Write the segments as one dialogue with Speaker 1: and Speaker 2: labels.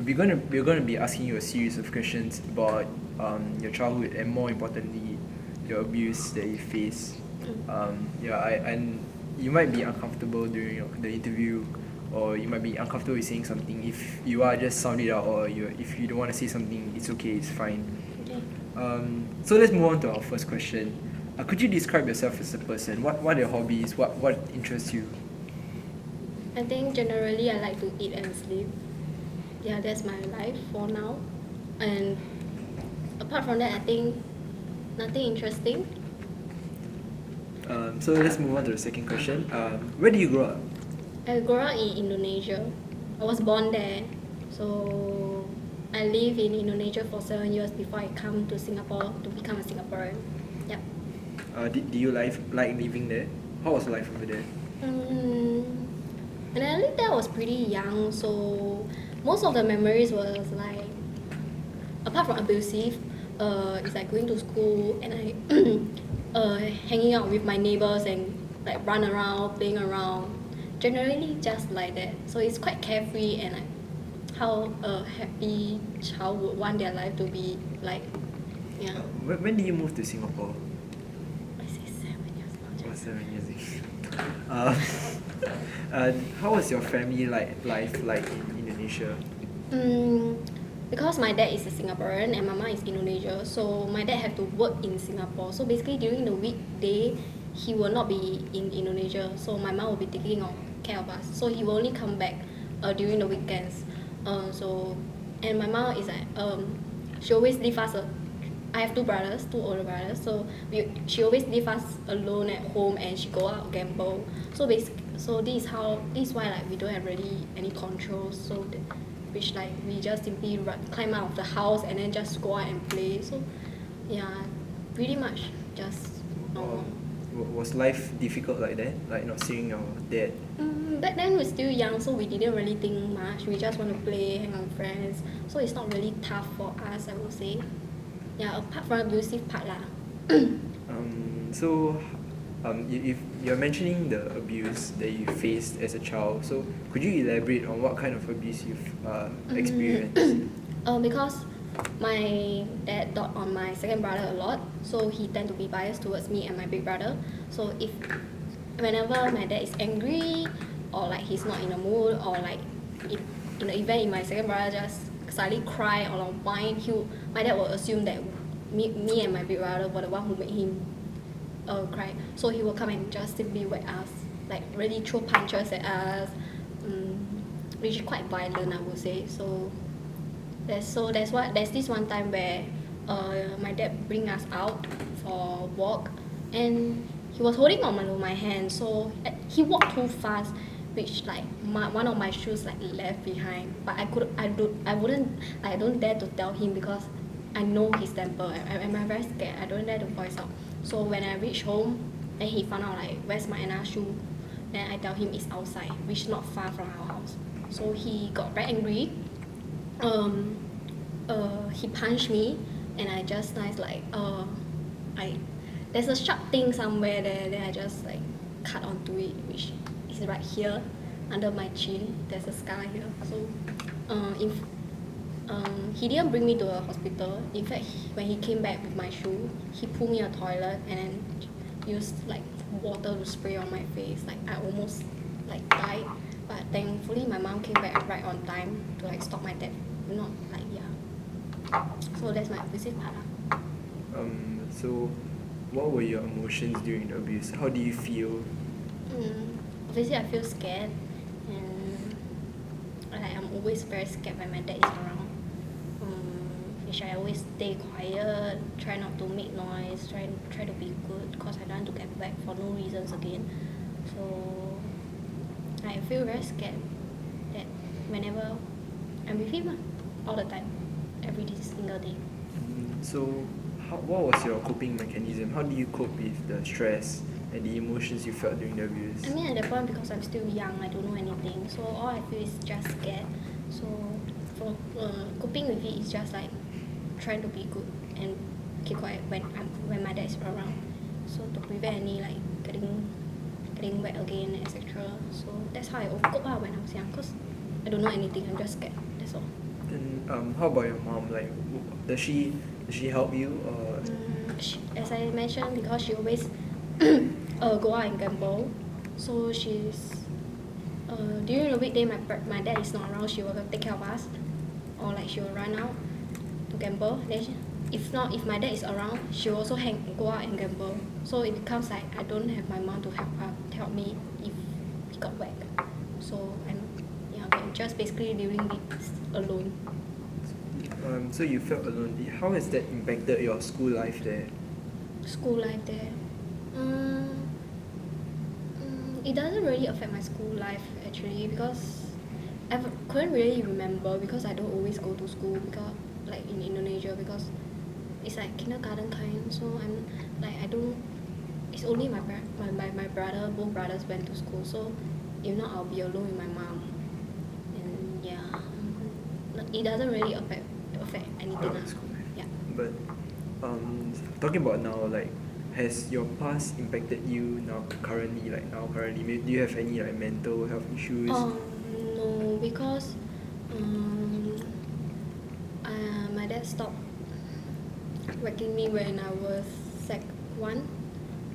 Speaker 1: we're gonna be asking you a series of questions about your childhood and more importantly, your abuse that you faced. And you might be uncomfortable during the interview, or you might be uncomfortable with saying something. If you are, just sound it out, or if you don't want to say something, it's okay, it's fine.
Speaker 2: Okay.
Speaker 1: So let's move on to our first question. Could you describe yourself as a person? What are your hobbies? What interests you?
Speaker 2: I think generally I like to eat and sleep. Yeah, that's my life for now. And apart from that, I think nothing interesting.
Speaker 1: So let's move on to the second question. Where do you grow up?
Speaker 2: I grew up in Indonesia. I was born there. So I lived in Indonesia for 7 years before I come to Singapore to become a Singaporean. Yep.
Speaker 1: Do you like living there? How was life over there?
Speaker 2: When I lived there, I was pretty young, so most of the memories was like, apart from abusive, it's like going to school and I hanging out with my neighbors and like run around, playing around. Generally just like that. So it's quite carefree and like how a happy child would want their life to be like. Yeah.
Speaker 1: When did you move to Singapore?
Speaker 2: I say 7 years now.
Speaker 1: 7 years ago. How was your family life like in Indonesia?
Speaker 2: Because my dad is a Singaporean and my mom is Indonesia, so my dad have to work in Singapore. So basically during the weekday, he will not be in Indonesia. So my mom will be taking care of us. So he will only come back during the weekends. And my mom is like she always leave us. I have two older brothers. So she always leave us alone at home and she go out gamble. So this is why like we don't have really any control. So which like we just simply climb out of the house and then just go out and play. So yeah, pretty much just normal.
Speaker 1: Was life difficult like that? Like not seeing your dad?
Speaker 2: Back then we're still young, so we didn't really think much. We just want to play, hang out with friends. So it's not really tough for us, I would say. Yeah, apart from abusive part lah.
Speaker 1: If you're mentioning the abuse that you faced as a child, so could you elaborate on what kind of abuse you've experienced?
Speaker 2: Because my dad dote on my second brother a lot, so he tend to be biased towards me and my big brother. So whenever my dad is angry or like he's not in a mood or like in the event my second brother just suddenly cry or whine, my dad will assume that me and my big brother were the one who made him cry. So he will come and just simply whack us, like really throw punches at us, which is quite violent, I would say. So there's this one time where my dad bring us out for a walk and he was holding on my hand, so he walked too fast, which like one of my shoes like left behind, but I don't dare to tell him because I know his temper. I'm very scared. I don't dare to voice out. So when I reach home, then he found out like where's my another shoe. Then I tell him it's outside, which is not far from our house. So he got very angry. He punched me, and I just there's a sharp thing somewhere there. Then I just like cut onto it, which is right here under my chin. There's a scar here. So he didn't bring me to a hospital. In fact, when he came back with my shoe, he pulled me a toilet and then used like water to spray on my face. Like I almost like died, but thankfully my mom came back right on time to like stop my dad. Not like yeah. So that's my abusive part.
Speaker 1: So what were your emotions during the abuse? How do you feel?
Speaker 2: Obviously I feel scared, and like I'm always very scared when my dad is around. Which I always stay quiet, try not to make noise, try to be good because I don't want to get back for no reasons again. So I feel very scared that whenever I'm with him all the time, every single day.
Speaker 1: So what was your coping mechanism? How do you cope with the stress and the emotions you felt during the abuse?
Speaker 2: I mean at that point because I'm still young, I don't know anything, so all I feel is just scared. So for coping with it is just like trying to be good and keep quiet when my dad is around, so to prevent any like getting wet again, etc. So that's how I cope when I was young, because I don't know anything, I'm just scared, that's all.
Speaker 1: Then how about your mom? Like, does she help you or?
Speaker 2: As I mentioned, because she always go out and gamble, so she's during the weekday my dad is not around, she will take care of us, or like she will run out to gamble. Then if my dad is around, she will also go out and gamble. So it becomes like I don't have my mom to help me if he got whacked. So we're just basically dealing this alone.
Speaker 1: So you felt alone. How has that impacted your school life there?
Speaker 2: School life there. It doesn't really affect my school life actually, because I couldn't really remember, because I don't always go to school, because like in Indonesia, because it's like kindergarten kind. So I'm like I don't. It's only my brother. Both brothers went to school. So if not, I'll be alone with my mom. And yeah, it doesn't really affect anything.
Speaker 1: School life.
Speaker 2: Yeah.
Speaker 1: But talking about now, like, has your past impacted you currently? Do you have any like mental health issues?
Speaker 2: No, because my dad stopped whacking me when I was sec 1.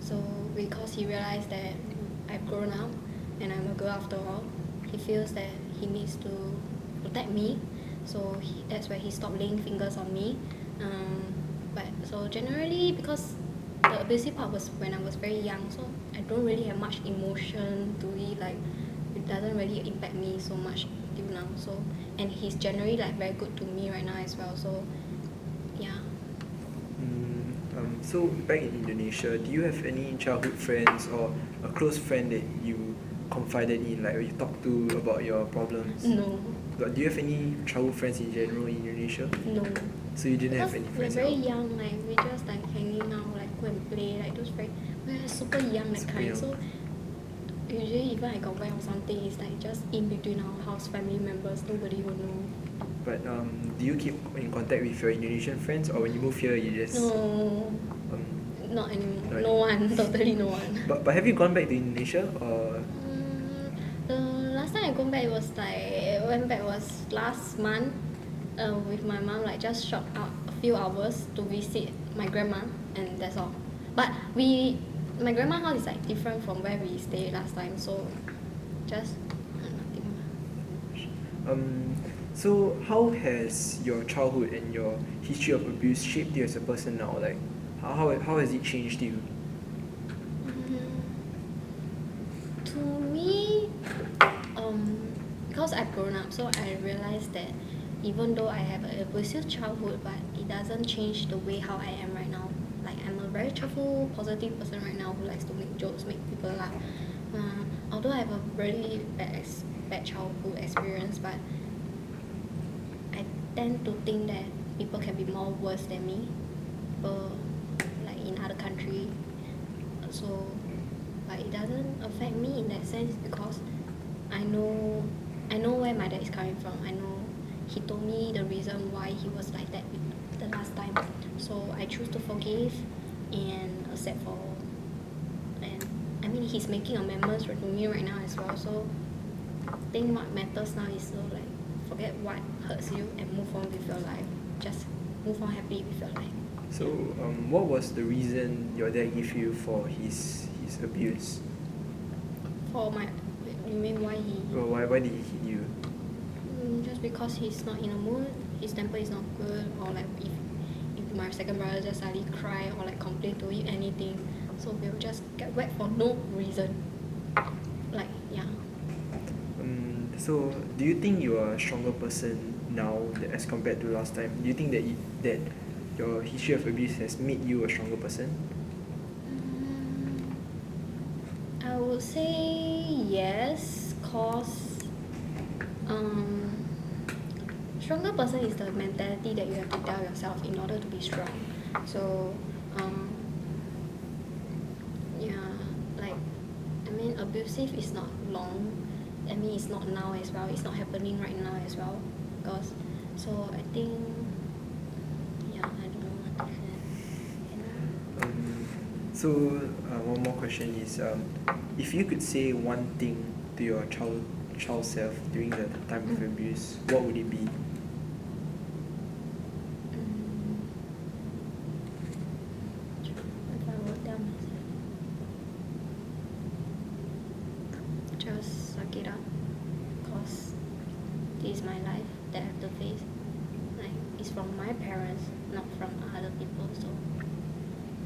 Speaker 2: So because he realized that I've grown up and I'm a girl after all, he feels that he needs to protect me. So that's why he stopped laying fingers on me. But so generally, because the abusive part was when I was very young, so I don't really have much emotion to it. Like it doesn't really impact me so much till now. So and he's generally like very good to me right now as well. So yeah.
Speaker 1: So back in Indonesia, do you have any childhood friends or a close friend that you confided in, like you talk to about your problems?
Speaker 2: No.
Speaker 1: But do you have any childhood friends in general in Indonesia?
Speaker 2: No.
Speaker 1: So you didn't
Speaker 2: Because
Speaker 1: have any
Speaker 2: we're
Speaker 1: friends?
Speaker 2: very young, like we just like hanging out, like go and play, like those we're super young that
Speaker 1: Super
Speaker 2: kind.
Speaker 1: young.
Speaker 2: So usually even I got whacked or something, it's like just in between our house family members, nobody will know.
Speaker 1: But do you keep in contact with your Indonesian friends, or when you move here you just?
Speaker 2: No,
Speaker 1: Um,
Speaker 2: not anymore.
Speaker 1: Right.
Speaker 2: No one, totally no one.
Speaker 1: but have you gone back to Indonesia or?
Speaker 2: The last time I go back was I went back was last month with my mom, like just shot out a few hours to visit my grandma, and that's all. But my grandma house is like different from where we stayed last time, so just nothing.
Speaker 1: So how has your childhood and your history of abuse shaped you as a person now? Like, how has it changed you?
Speaker 2: To me, because I've grown up, so I realized that even though I have an abusive childhood, but it doesn't change the way how I am right now. Like I'm a very cheerful, positive person right now who likes to make jokes, make people laugh. Although I have a really bad childhood experience, but I tend to think that people can be more worse than me, like in other country. So, but it doesn't affect me in that sense, because I know where my dad is coming from. I know he told me the reason why he was like that the last time. So I choose to forgive and accept for. And I mean, he's making amendments to me right now as well. So I think what matters now is to like forget what hurts you and move on with your life. Just move on happily with your life.
Speaker 1: So what was the reason your dad gave you for his abuse?
Speaker 2: You mean why he?
Speaker 1: Or why did he hit you?
Speaker 2: Just because he's not in a mood, his temper is not good, or like if my second brother just suddenly cry or like complain to him anything, so we'll just get wet for no reason. Like yeah.
Speaker 1: So do you think you are a stronger person now as compared to last time? Do you think that your history of abuse has made you a stronger person?
Speaker 2: I would say yes, cause stronger person is the mentality that you have to tell yourself in order to be strong. So like I mean, abusive is not long. I mean, it's not now as well. It's not happening right now as well. Because so I think I don't know what to say.
Speaker 1: So one more question is, if you could say one thing to your child self during the time of abuse, what would it be?
Speaker 2: is my life that I have to face. Like, it's from my parents, not from other people. So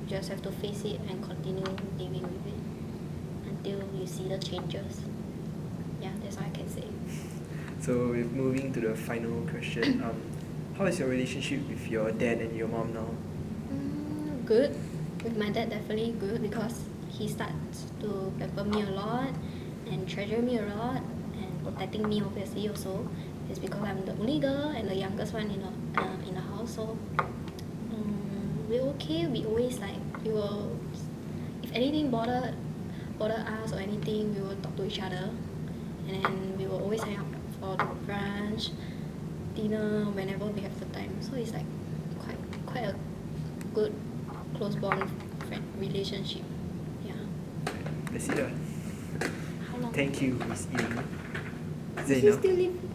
Speaker 2: just have to face it and continue living with it until you see the changes. Yeah, that's all I can say.
Speaker 1: So we're moving to the final question. How is your relationship with your dad and your mom now?
Speaker 2: Good. With my dad, definitely good because he starts to pamper me a lot and treasure me a lot and protecting me obviously also. It's because I'm the only girl and the youngest one in the house. So we're okay. We always we will, if anything bother us or anything, we will talk to each other, and then we will always hang out for brunch, dinner whenever we have the time. So it's like quite a good close bond friend relationship. Yeah.
Speaker 1: That's it.
Speaker 2: How long?
Speaker 1: Thank you, Miss Elaine. Is that
Speaker 2: Is he
Speaker 1: enough?
Speaker 2: still live?